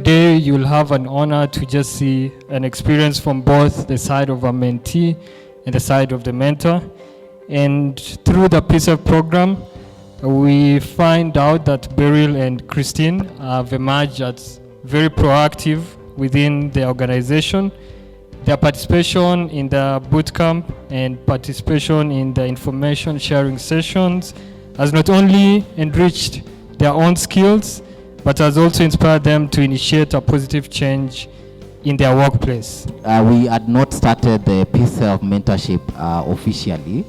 today you'll have an honor to just see an experience from both the side of a mentee and the side of the mentor. And through the PSELF program, we find out that Beryl and Christine have emerged as very proactive within the organization. Their participation in the bootcamp and participation in the information sharing sessions has not only enriched their own skills, but has also inspired them to initiate a positive change in their workplace. We had not started the PSELF mentorship officially,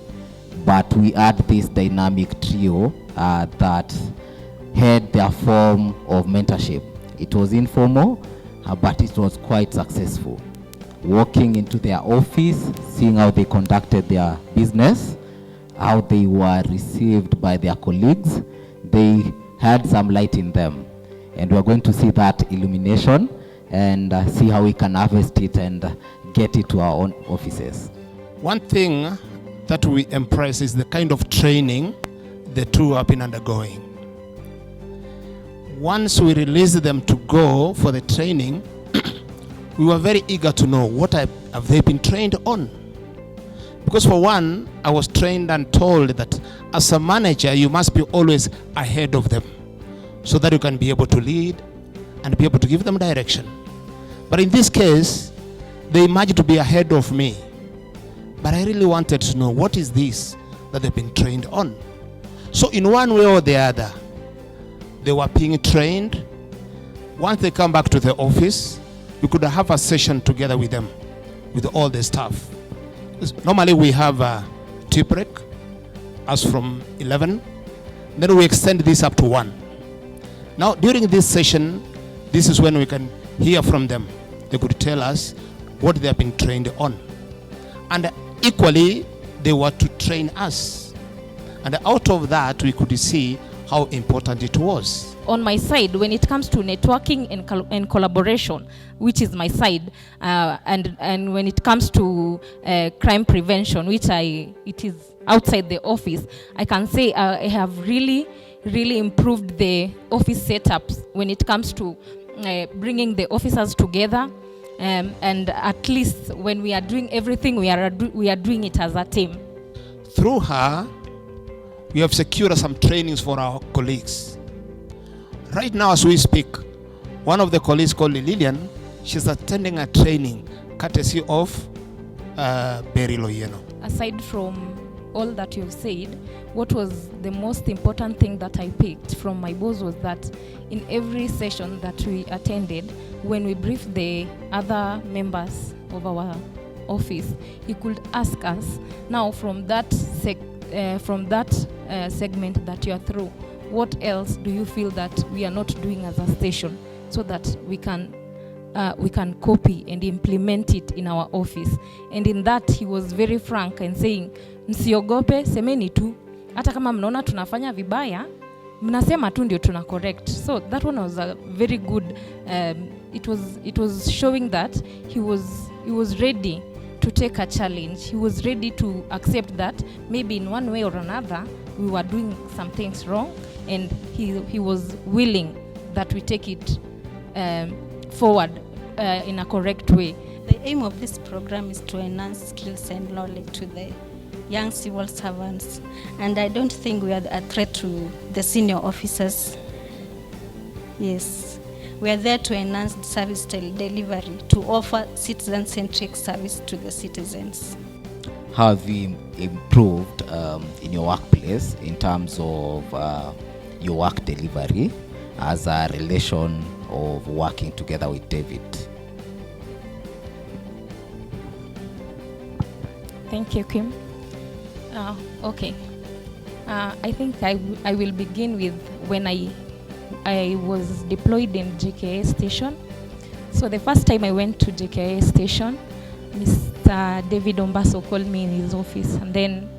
but we had this dynamic trio that had their form of mentorship. It was informal, but it was quite successful. Walking into their office, seeing how they conducted their business, how they were received by their colleagues, they had some light in them. And we're going to see that illumination and see how we can harvest it and get it to our own offices. One thing that we impress is the kind of training the two have been undergoing. Once we released them to go for the training, we were very eager to know what have they been trained on. Because for one, I was trained and told that as a manager, you must be always ahead of them so that you can be able to lead and be able to give them direction. But in this case, they imagined to be ahead of me. But I really wanted to know what is this that they've been trained on. So in one way or the other, they were being trained. Once they come back to the office, we could have a session together with them, with all the staff. Normally we have a tea break, as from 11. Then we extend this up to 1. Now during this session, this is when we can hear from them. They could tell us what they have been trained on. And equally, they were to train us. And out of that, we could see how important it was. On my side, when it comes to networking and collaboration, which is my side, and when it comes to crime prevention, which it is outside the office, I can say I have really improved the office setups when it comes to bringing the officers together, and at least when we are doing everything, we are doing it as a team. Through her, we have secured some trainings for our colleagues. Right now as we speak, one of the colleagues called Lillian, she's attending a training courtesy of Beryl Ayieno. Aside from all that you've said, what was the most important thing that I picked from my boss was that in every session that we attended, when we briefed the other members of our office, he could ask us, now from that segment that you are through, what else do you feel that we are not doing as a station, so that we can copy and implement it in our office. And in that he was very frank and saying, msiogope, semeni tu, hata kama mnaona tunafanya vibaya, mnasema tu ndio tuna correct. So that one was a very good, it was showing that he was ready to take a challenge. He was ready to accept that maybe in one way or another we were doing some things wrong, and he was willing that we take it forward in a correct way. The aim of this program is to enhance skills and knowledge to the young civil servants, and I don't think we are a threat to the senior officers. Yes, we are there to enhance the service delivery, to offer citizen-centric service to the citizens. How have you improved in your workplace in terms of your work delivery as a relation of working together with David? Thank you, Kim. Okay. I think I will begin with when I was deployed in JKIA station. So the first time I went to JKIA station, Mr. David Ombasa called me in his office, and then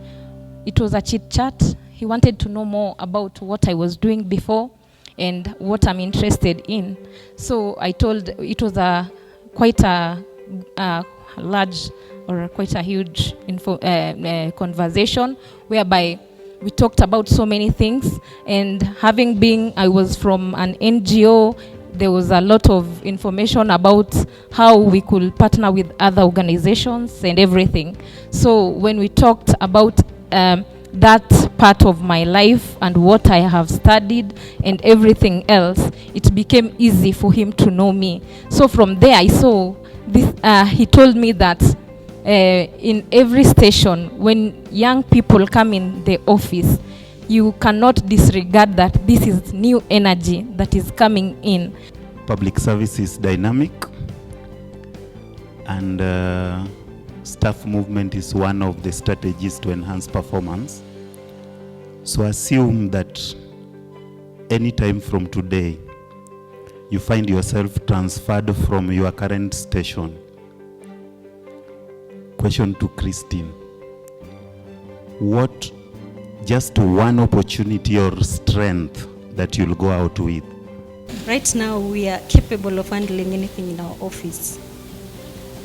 it was a chit chat. He wanted to know more about what I was doing before and what I'm interested in. So I told, it was quite a large or quite a huge conversation whereby we talked about so many things. And having been, I was from an NGO, there was a lot of information about how we could partner with other organizations and everything. So when we talked about that part of my life and what I have studied and everything else, it became easy for him to know me. So from there I saw this, he told me that in every station, when young people come in the office, you cannot disregard that this is new energy that is coming in. Public service is dynamic, and staff movement is one of the strategies to enhance performance. So assume that anytime from today, you find yourself transferred from your current station. Question to Christine: what just one opportunity or strength that you'll go out with? Right now, we are capable of handling anything in our office.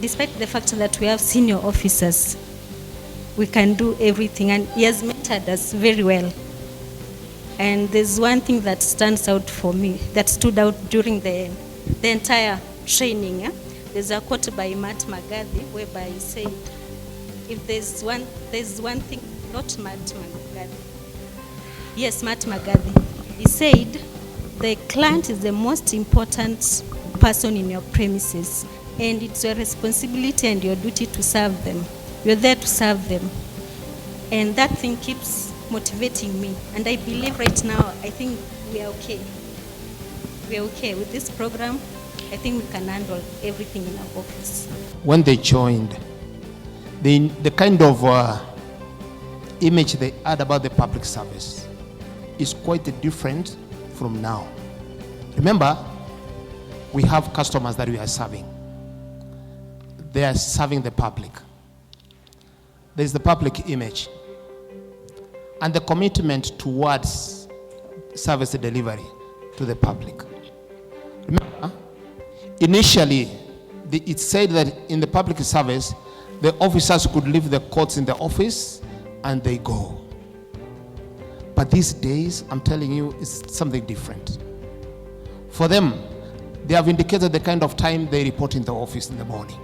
Despite the fact that we have senior officers, we can do everything, and he has mentored us very well. And there's one thing that stands out for me, that stood out during the entire training. There's a quote by Mahatma Gandhi whereby he said, if there's one thing, not Mahatma Gandhi. Yes, Mahatma Gandhi. He said, the client is the most important person in your premises, and it's your responsibility and your duty to serve them. You're there to serve them. And that thing keeps motivating me. And I believe right now, I think we are okay. We are okay with this program. I think we can handle everything in our office. When they joined, the kind of image they had about the public service is quite different from now. Remember, we have customers that we are serving. They are serving the public. There's the public image and the commitment towards service delivery to the public. Remember, initially, it said that in the public service, the officers could leave the coats in the office and they go. But these days, I'm telling you, it's something different. For them, they have indicated the kind of time they report in the office in the morning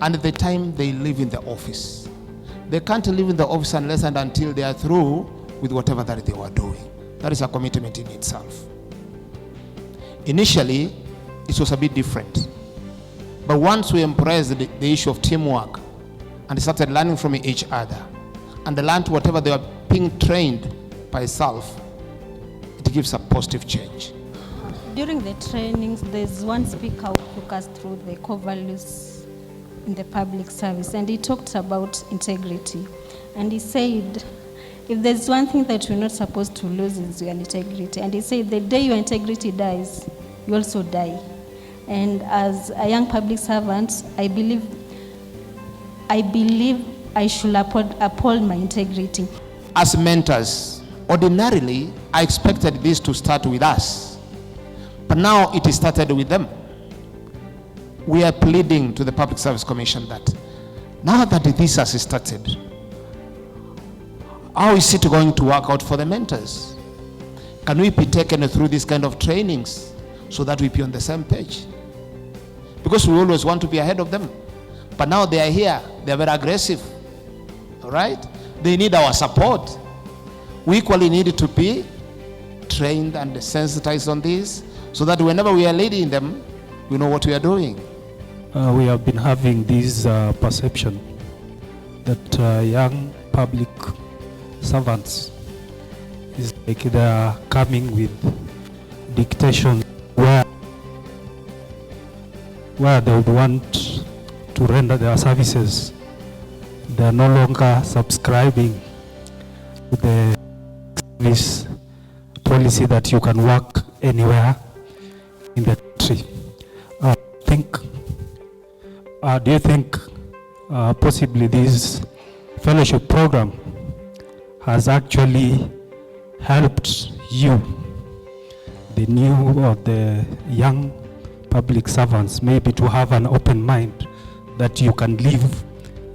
and the time they live in the office. They can't live in the office unless and until they are through with whatever that they were doing. That is a commitment in itself. Initially, it was a bit different. But once we embraced the issue of teamwork and started learning from each other and they learned whatever they were being trained by self, it gives a positive change. During the trainings, there's one speaker who took us through the core values in the public service, and he talked about integrity. And he said, if there's one thing that you're not supposed to lose is your integrity. And he said, the day your integrity dies, you also die. And as a young public servant, I believe I should uphold my integrity. As mentors, ordinarily, I expected this to start with us. But now it is started with them. We are pleading to the Public Service Commission that now that this has started, how is it going to work out for the mentors? Can we be taken through this kind of trainings so that we be on the same page? Because we always want to be ahead of them. But now they are here, they are very aggressive. All right? They need our support. We equally need to be trained and sensitized on this so that whenever we are leading them, we know what we are doing. We have been having this perception that young public servants is like they are coming with dictation where they would want to render their services. They are no longer subscribing to the service policy that you can work anywhere in the country. Do you think possibly this fellowship program has actually helped you, the new or the young public servants, maybe to have an open mind that you can leave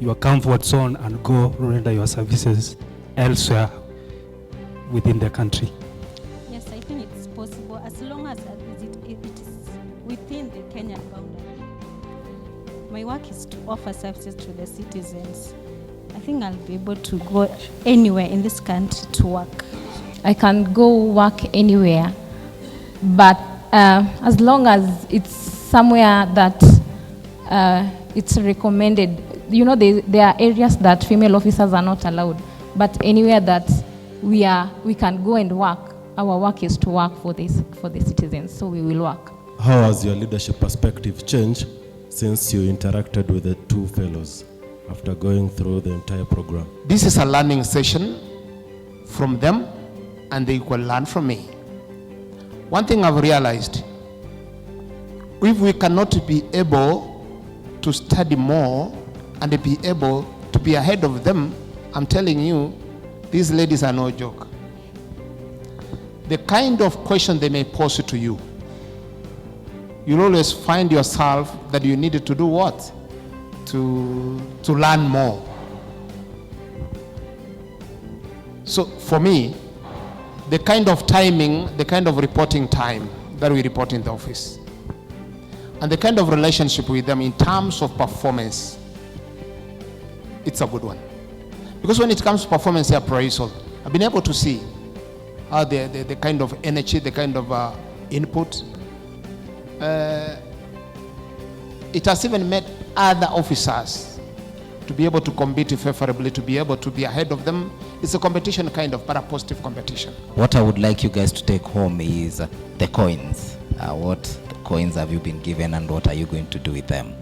your comfort zone and go render your services elsewhere within the country? Yes, I think it's possible as long within the Kenyan boundary. My work is to offer services to the citizens. I think I'll be able to go anywhere in this country to work. I can go work anywhere, but as long as it's somewhere that it's recommended. You know, there are areas that female officers are not allowed, but anywhere that we can go and work, our work is to work for the citizens, so we will work. How has your leadership perspective changed since you interacted with the two fellows after going through the entire program? This is a learning session from them, and they will learn from me. One thing I've realized, if we cannot be able to study more and be able to be ahead of them, I'm telling you, these ladies are no joke. The kind of question they may pose to you, you'll always find yourself that you needed to do what? To learn more. So for me, the kind of timing, the kind of reporting time that we report in the office, and the kind of relationship with them in terms of performance, it's a good one. Because when it comes to performance appraisal, I've been able to see how the kind of energy, the kind of input. It has even made other officers to be able to compete favorably, to be able to be ahead of them. It's a competition kind of, but a positive competition. What I would like you guys to take home is the coins. What coins have you been given and what are you going to do with them?